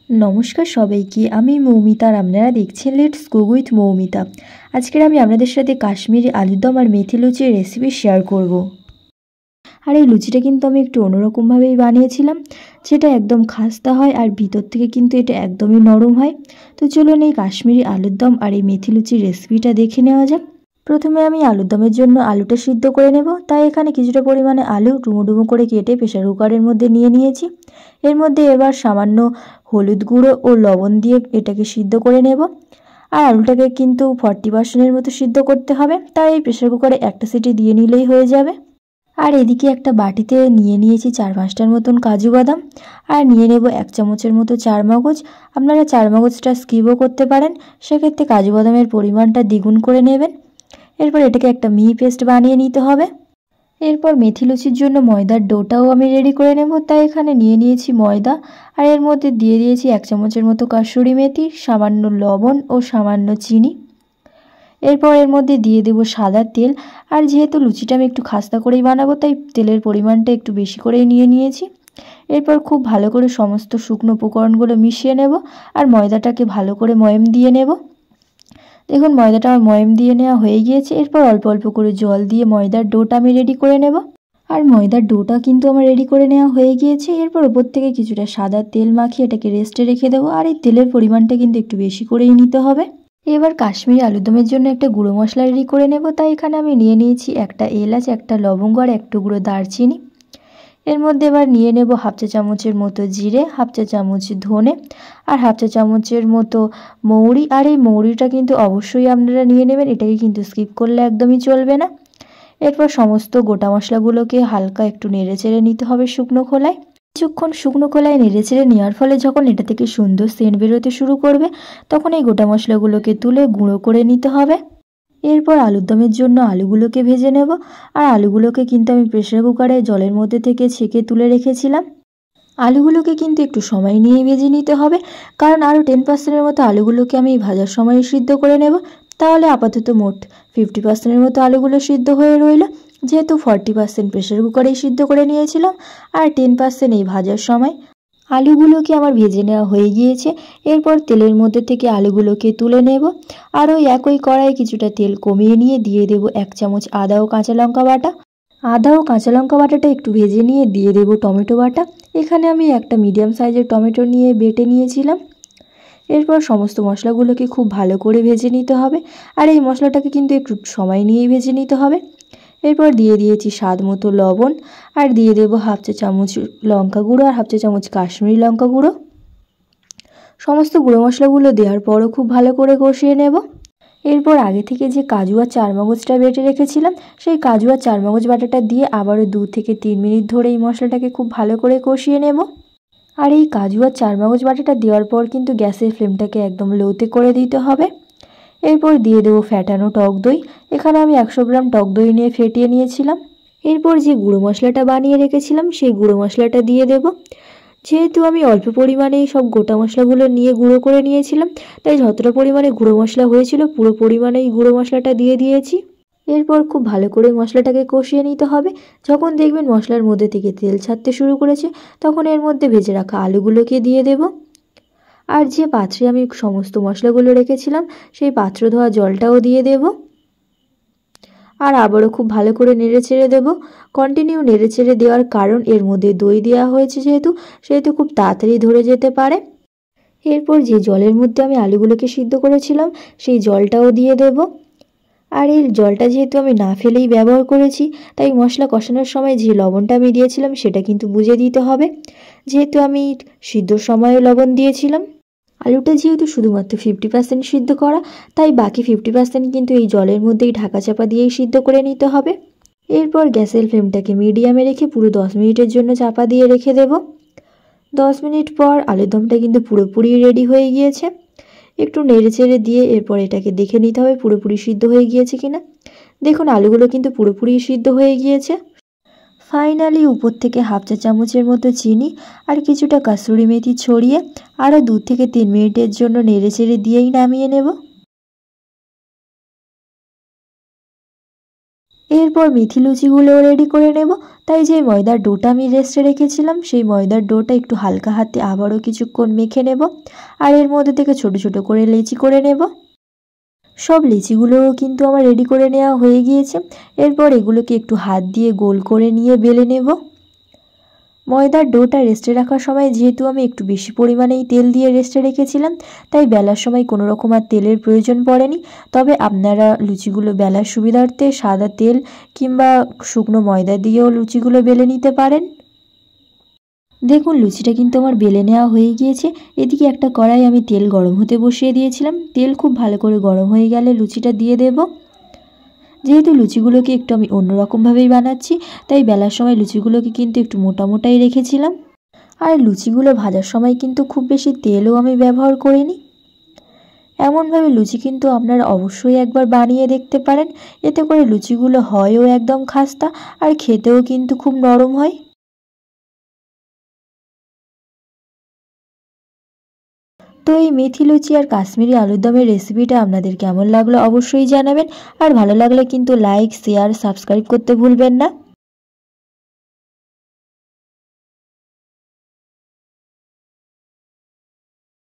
নমস্কার সবাইকে, আমি মৌমিতা আর আপনারা দেখছেন লেটস কুক উইথ মৌমিতা। আজকের আমি আপনাদের সাথে কাশ্মীরি আলুর দম আর মেথি লুচির রেসিপি শেয়ার করব। আর এই লুচিটা কিন্তু আমি একটু অন্যরকমভাবেই বানিয়েছিলাম, যেটা একদম খাস্তা হয় আর ভিতর থেকে কিন্তু এটা একদমই নরম হয়। তো চলুন এই কাশ্মীরি আলুর দম আর এই মেথি লুচির রেসিপিটা দেখে নেওয়া যাক। প্রথমে আমি আলুর দমের জন্য আলুটা সিদ্ধ করে নেব, তাই এখানে কিছুটা পরিমাণে আলু ডুমো ডুমো করে কেটে প্রেসার কুকারের মধ্যে নিয়ে নিয়েছি। এর মধ্যে এবার সামান্য হলুদ গুঁড়ো ও লবণ দিয়ে এটাকে সিদ্ধ করে নেব। আর আলুটাকে কিন্তু 40% মতো সিদ্ধ করতে হবে, তাই এই প্রেসার কুকারে একটা সিটি দিয়ে নিলেই হয়ে যাবে। আর এদিকে একটা বাটিতে নিয়ে নিয়েছি 4-5টার মতন কাজু বাদাম, আর নিয়ে নেব 1 চামচের মতো চারমগজ। আপনারা চারমগজটা স্কিপও করতে পারেন, সেক্ষেত্রে কাজু বাদামের পরিমাণটা দ্বিগুণ করে নেবেন। এরপর এটাকে একটা মিহি পেস্ট বানিয়ে নিতে হবে। এরপর মেথি লুচির জন্য ময়দার ডোটাও আমি রেডি করে নেব, তাই এখানে নিয়ে নিয়েছি ময়দা, আর এর মধ্যে দিয়ে দিয়েছি 1 চামচের মতো কাসুরি মেথি, সামান্য লবণ ও সামান্য চিনি। এরপর এর মধ্যে দিয়ে দেব সাদা তেল, আর যেহেতু লুচিটা আমি একটু খাস্তা করেই বানাবো, তাই তেলের পরিমাণটা একটু বেশি করেই নিয়ে নিয়েছি। এরপর খুব ভালো করে সমস্ত শুকনো উপকরণগুলো মিশিয়ে নেব, আর ময়দাটাকে ভালো করে ময়ম দিয়ে নেব। দেখুন ময়দাটা আমার ময়ম দিয়ে নেওয়া হয়ে গিয়েছে। এরপর অল্প অল্প করে জল দিয়ে ময়দার ডোটা আমি রেডি করে নেব। আর ময়দার ডোটা কিন্তু আমার রেডি করে নেওয়া হয়ে গিয়েছে। এরপর ওপর থেকে কিছুটা সাদা তেল মাখিয়ে এটাকে রেস্টে রেখে দেবো, আর এই তেলের পরিমাণটা কিন্তু একটু বেশি করেই নিতে হবে। এবার কাশ্মীরি আলুদমের জন্য একটা গুঁড়ো মশলা রেডি করে নেব, তাই এখানে আমি নিয়ে নিয়েছি একটা এলাচ, একটা লবঙ্গ আর 1 টুকরো দারচিনি। এর মধ্যে এবার নিয়ে নেব 1/2 চা চামচের মতো জিরে, 1/2 চা চামচ ধনে, আর 1/2 চা চামচের মতো মৌরি। আর এই মৌরিটা কিন্তু অবশ্যই আপনারা নিয়ে নেবেন, এটাকে কিন্তু স্কিপ করলে একদমই চলবে না। এরপর সমস্ত গোটা মশলাগুলোকে হালকা একটু নেড়েচেড়ে নিতে হবে শুকনো খোলায়। কিছুক্ষণ শুকনো খোলায় নেড়েচেড়ে নেওয়ার ফলে যখন এটা থেকে সুন্দর সেন্ট বেরোতে শুরু করবে, তখন এই গোটা মশলাগুলোকে তুলে গুঁড়ো করে নিতে হবে। এরপর আলুর দমের জন্য আলুগুলোকে ভেজে নেব, আর আলুগুলোকে কিন্তু আমি প্রেসার কুকারে জলের মধ্যে থেকে ছেঁকে তুলে রেখেছিলাম। আলুগুলোকে কিন্তু একটু সময় নিয়ে ভেজে নিতে হবে, কারণ আরও 10%-এর মতো আলুগুলোকে আমি ভাজার সময় সিদ্ধ করে নেব। তাহলে আপাতত মোট 50%-এর মতো আলুগুলো সিদ্ধ হয়ে রইল, যেহেতু 40% প্রেসার কুকারেই সিদ্ধ করে নিয়েছিলাম, আর 10% এই ভাজার সময়। আলুগুলোকে আমার ভেজে নেওয়া হয়ে গিয়েছে। এরপর তেলের মধ্যে থেকে আলুগুলোকে তুলে নেব, আর ওই একই কড়াইয়ে কিছুটা তেল কমিয়ে নিয়ে দিয়ে দেব 1 চামচ আদা ও কাঁচা লঙ্কা বাটা। আদা ও কাঁচা লঙ্কা বাটাটা একটু ভেজে নিয়ে দিয়ে দেব টমেটো বাটা। এখানে আমি একটা মিডিয়াম সাইজের টমেটো নিয়ে বেটে নিয়েছিলাম। এরপর সমস্ত মশলাগুলোকে খুব ভালো করে ভেজে নিতে হবে, আর এই মশলাটাকে কিন্তু একটু সময় নিয়েই ভেজে নিতে হবে। এরপর দিয়ে দিয়েছি স্বাদ মতো লবণ, আর দিয়ে দেবো 1/2 চা চামচ লঙ্কা গুঁড়ো আর 1/2 চা চামচ কাশ্মীরি লঙ্কা গুঁড়ো। সমস্ত গুঁড়ো মশলাগুলো দেওয়ার পরও খুব ভালো করে কষিয়ে নেব। এরপর আগে থেকে যে কাজু আর চারমগজটা বেটে রেখেছিলাম, সেই কাজু আর চারমগজ বাটাটা দিয়ে আবারও 2 থেকে 3 মিনিট ধরে এই মশলাটাকে খুব ভালো করে কষিয়ে নেব। আর এই কাজু আর চারমগজ বাটাটা দেওয়ার পর কিন্তু গ্যাসের ফ্লেমটাকে একদম লোতে করে দিতে হবে। এরপর দিয়ে দেবো ফ্যাটানো টক দই। এখানে আমি 100 গ্রাম টক দই নিয়ে ফেটিয়ে নিয়েছিলাম। এরপর যে গুঁড়ো মশলাটা বানিয়ে রেখেছিলাম, সেই গুঁড়ো মশলাটা দিয়ে দেব। যেহেতু আমি অল্প পরিমাণেই সব গোটা মশলাগুলো নিয়ে গুঁড়ো করে নিয়েছিলাম, তাই যতটা পরিমাণে গুঁড়ো মশলা হয়েছিল পুরো পরিমাণেই গুঁড়ো মশলাটা দিয়ে দিয়েছি। এরপর খুব ভালো করে মশলাটাকে কষিয়ে নিতে হবে। যখন দেখবেন মশলার মধ্যে থেকে তেল ছাড়তে শুরু করেছে, তখন এর মধ্যে ভেজে রাখা আলুগুলোকে দিয়ে দেব। আর যে পাত্রে আমি সমস্ত মশলাগুলো রেখেছিলাম, সেই পাত্র ধোয়া জলটাও দিয়ে দেব। আর আবারও খুব ভালো করে নেড়েচেড়ে দেব। কন্টিনিউ নেড়েচেড়ে দেওয়ার কারণ এর মধ্যে দই দেওয়া হয়েছে সেহেতু খুব তাড়াতাড়ি ধরে যেতে পারে। এরপর যে জলের মধ্যে আমি আলুগুলোকে সিদ্ধ করেছিলাম, সেই জলটাও দিয়ে দেব। আর এই জলটা যেহেতু আমি না ফেলেই ব্যবহার করেছি, তাই মশলা কষানোর সময় যে লবণটা আমি দিয়েছিলাম সেটা কিন্তু বুঝে দিতে হবে, যেহেতু আমি সিদ্ধর সময়ও লবণ দিয়েছিলাম। আলুটা যেহেতু শুধুমাত্র 50% সিদ্ধ করা, তাই বাকি 50% কিন্তু এই জলের মধ্যেই ঢাকা চাপা দিয়েই সিদ্ধ করে নিতে হবে। এরপর গ্যাসের ফ্লেমটাকে মিডিয়ামে রেখে পুরো 10 মিনিটের জন্য চাপা দিয়ে রেখে দেব। 10 মিনিট পর আলুর দমটা কিন্তু পুরোপুরি রেডি হয়ে গিয়েছে। একটু নেড়েচেড়ে দিয়ে এরপর এটাকে দেখে নিতে হবে পুরোপুরি সিদ্ধ হয়ে গিয়েছে কিনা। দেখুন আলুগুলো কিন্তু পুরোপুরি সিদ্ধ হয়ে গিয়েছে। ফাইনালি উপর থেকে 1/2 চা চামচের মতো চিনি আর কিছুটা কাসুরি মেথি ছড়িয়ে আরও 2 থেকে 3 মিনিটের জন্য নেড়েচেড়ে দিয়েই নামিয়ে নেব। এরপর মেথি লুচিগুলো রেডি করে নেব। তাই যে ময়দার ডোটা আমি রেস্টে রেখেছিলাম, সেই ময়দার ডোটা একটু হালকা হাতে আবারও কিছুক্ষণ মেখে নেব, আর এর মধ্যে থেকে ছোট ছোট করে লেচি করে নেব। সব লিচিগুলোও কিন্তু আমার রেডি করে নেওয়া হয়ে গিয়েছে। এরপর এগুলোকে একটু হাত দিয়ে গোল করে নিয়ে বেলে নেব। ময়দার ডোটা রেস্টে রাখার সময় যেহেতু আমি একটু বেশি পরিমাণেই তেল দিয়ে রেস্টে রেখেছিলাম, তাই বেলার সময় কোনো রকম আর তেলের প্রয়োজন পড়েনি। তবে আপনারা লুচিগুলো বেলার সুবিধার্থে সাদা তেল কিংবা শুকনো ময়দা দিয়েও লুচিগুলো বেলে নিতে পারেন। দেখুন লুচিটা কিন্তু আমার বেলে নেওয়া হয়ে গিয়েছে। এদিকে একটা কড়াই আমি তেল গরম হতে বসিয়ে দিয়েছিলাম। তেল খুব ভালো করে গরম হয়ে গেলে লুচিটা দিয়ে দেব। যেহেতু লুচিগুলোকে একটু আমি অন্যরকমভাবেই বানাচ্ছি, তাই বেলার সময় লুচিগুলোকে কিন্তু একটু মোটা মোটাই রেখেছিলাম। আর লুচিগুলো ভাজার সময় কিন্তু খুব বেশি তেলও আমি ব্যবহার করিনি। এমনভাবে লুচি কিন্তু আপনারা অবশ্যই একবার বানিয়ে দেখতে পারেন। এতে করে লুচিগুলো হয়ও একদম খাস্তা, আর খেতেও কিন্তু খুব নরম হয়। তো এই মেথি লুচি আর কাশ্মীরি আলুর দমের রেসিপিটা আপনাদের কেমন লাগলো অবশ্যই জানাবেন। আর ভালো লাগলে কিন্তু লাইক, শেয়ার, সাবস্ক্রাইব করতে ভুলবেন না।